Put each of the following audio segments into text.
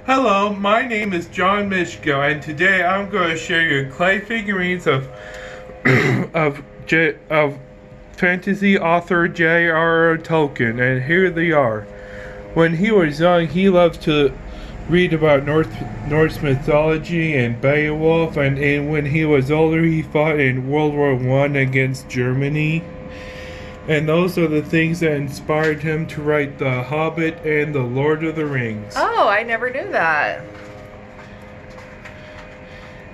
Hello, my name is John Mishko, and today I'm going to show you clay figurines of of fantasy author J.R.R. Tolkien, and here they are. When he was young, he loved to read about Norse mythology and Beowulf, and when he was older, he fought in World War I against Germany. And those are the things that inspired him to write The Hobbit and The Lord of the Rings. Oh, I never knew that.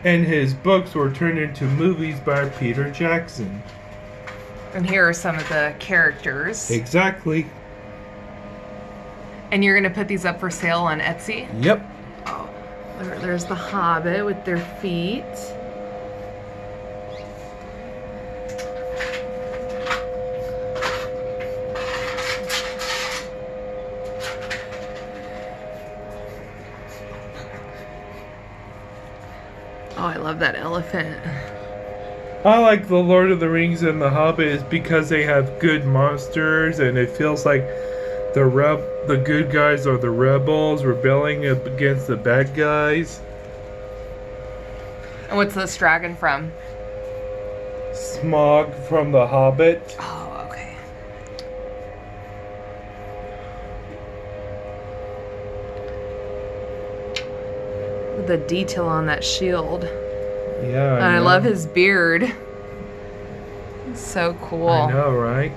And his books were turned into movies by Peter Jackson. And here are some of the characters. Exactly. And you're going to put these up for sale on Etsy? Yep. Oh, there's the Hobbit with their feet. Oh, I love that elephant. I like The Lord of the Rings and The Hobbit is because they have good monsters, and it feels like the good guys are the rebels rebelling against the bad guys. And what's this dragon from? Smog from The Hobbit. Oh, okay. The detail on that shield. Yeah, And I love his beard. It's so cool. I know, right?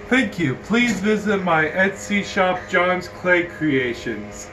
Thank you. Please visit my Etsy shop, John's Clay Creations.